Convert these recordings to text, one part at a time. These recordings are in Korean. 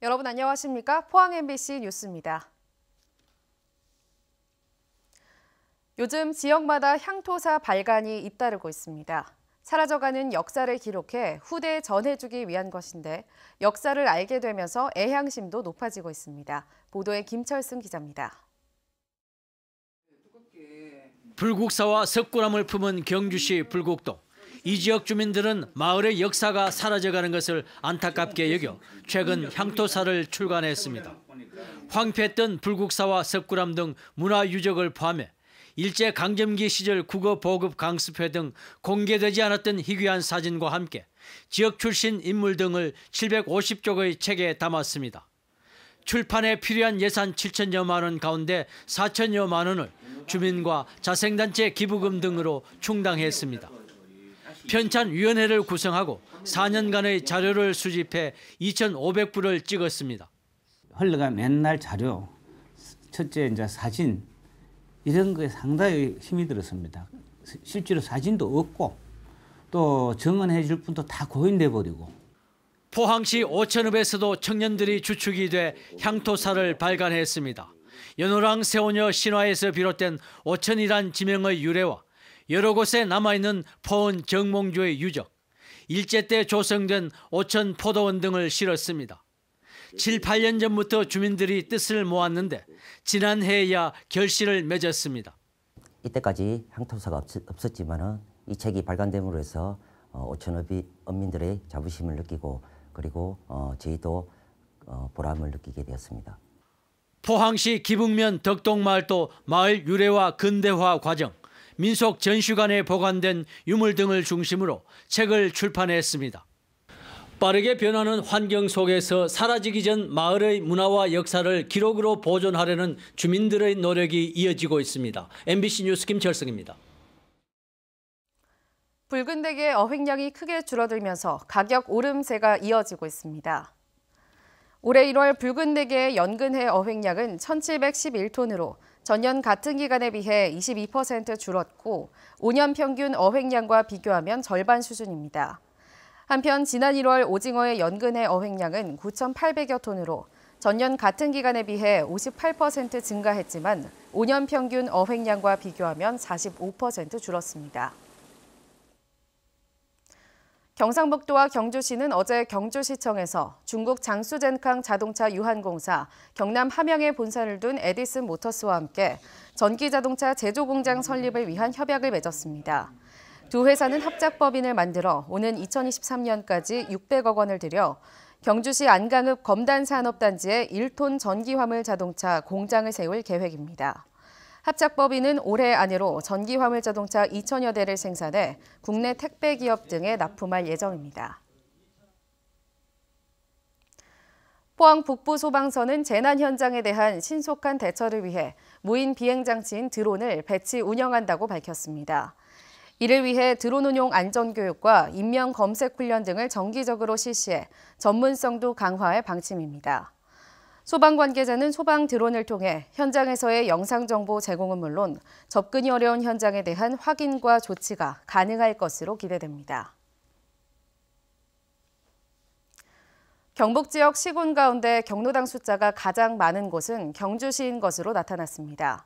여러분 안녕하십니까? 포항 MBC 뉴스입니다. 요즘 지역마다 향토사 발간이 잇따르고 있습니다. 사라져가는 역사를 기록해 후대에 전해주기 위한 것인데 역사를 알게 되면서 애향심도 높아지고 있습니다. 보도에 김철승 기자입니다. 불국사와 석굴암을 품은 경주시 불국동. 이 지역 주민들은 마을의 역사가 사라져가는 것을 안타깝게 여겨 최근 향토사를 출간했습니다. 황폐했던 불국사와 석굴암 등 문화유적을 포함해 일제강점기 시절 국어 보급 강습회 등 공개되지 않았던 희귀한 사진과 함께 지역 출신 인물 등을 750쪽의 책에 담았습니다. 출판에 필요한 예산 7천여만 원 가운데 4천여만 원을 주민과 자생단체 기부금 등으로 충당했습니다. 편찬위원회를 구성하고 4년간의 자료를 수집해 2,500부를 찍었습니다. 흘러간 옛날 자료, 첫째 이제 사진 이런 거에 상당히 힘이 들었습니다. 실제로 사진도 없고 또 정언해 줄 분도 다 고인돼 버리고. 포항시 오천읍에서도 청년들이 주축이 돼 향토사를 발간했습니다. 연호랑 세오녀 신화에서 비롯된 오천이란 지명의 유래와 여러 곳에 남아있는 포은 정몽주의 유적, 일제 때 조성된 오천 포도원 등을 실었습니다. 7, 8년 전부터 주민들이 뜻을 모았는데 지난해에야 결실을 맺었습니다. 이때까지 향토사가 없었지만 이 책이 발간됨으로 해서 오천읍이 어민들의 자부심을 느끼고 그리고 저희도 보람을 느끼게 되었습니다. 포항시 기북면 덕동마을도 마을 유래와 근대화 과정, 민속 전시관에 보관된 유물 등을 중심으로 책을 출판했습니다. 빠르게 변하는 환경 속에서 사라지기 전 마을의 문화와 역사를 기록으로 보존하려는 주민들의 노력이 이어지고 있습니다. MBC 뉴스 김철승입니다. 붉은 대게의 어획량이 크게 줄어들면서 가격 오름세가 이어지고 있습니다. 올해 1월 붉은 대게의 연근해 어획량은 1,711톤으로 전년 같은 기간에 비해 22% 줄었고 5년 평균 어획량과 비교하면 절반 수준입니다. 한편 지난 1월 오징어의 연근해 어획량은 9,800여 톤으로 전년 같은 기간에 비해 58% 증가했지만 5년 평균 어획량과 비교하면 45% 줄었습니다. 경상북도와 경주시는 어제 경주시청에서 중국 장수젠캉 자동차 유한공사 경남 함양에 본사를 둔 에디슨 모터스와 함께 전기자동차 제조공장 설립을 위한 협약을 맺었습니다. 두 회사는 합작법인을 만들어 오는 2023년까지 600억 원을 들여 경주시 안강읍 검단산업단지에 1톤 전기화물 자동차 공장을 세울 계획입니다. 합작법인은 올해 안으로 전기화물 자동차 2천여 대를 생산해 국내 택배 기업 등에 납품할 예정입니다. 포항 북부소방서는 재난 현장에 대한 신속한 대처를 위해 무인 비행장치인 드론을 배치 운영한다고 밝혔습니다. 이를 위해 드론 운용 안전교육과 인명 검색 훈련 등을 정기적으로 실시해 전문성도 강화할 방침입니다. 소방 관계자는 소방 드론을 통해 현장에서의 영상 정보 제공은 물론 접근이 어려운 현장에 대한 확인과 조치가 가능할 것으로 기대됩니다. 경북 지역 시군 가운데 경로당 숫자가 가장 많은 곳은 경주시인 것으로 나타났습니다.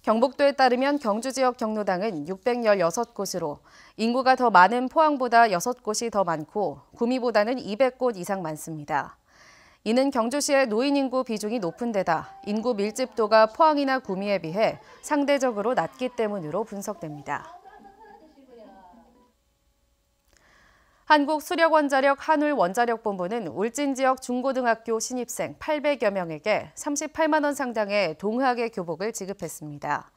경북도에 따르면 경주 지역 경로당은 616곳으로 인구가 더 많은 포항보다 6곳이 더 많고 구미보다는 200곳 이상 많습니다. 이는 경주시의 노인 인구 비중이 높은 데다 인구 밀집도가 포항이나 구미에 비해 상대적으로 낮기 때문으로 분석됩니다. 한국수력원자력 한울원자력본부는 울진 지역 중고등학교 신입생 800여 명에게 38만 원 상당의 동학의 교복을 지급했습니다.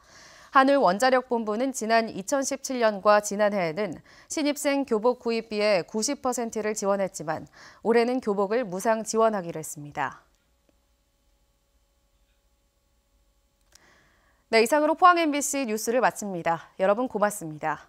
한울원자력본부는 지난 2017년과 지난해에는 신입생 교복 구입비의 90%를 지원했지만 올해는 교복을 무상 지원하기로 했습니다. 네, 이상으로 포항 MBC 뉴스를 마칩니다. 여러분 고맙습니다.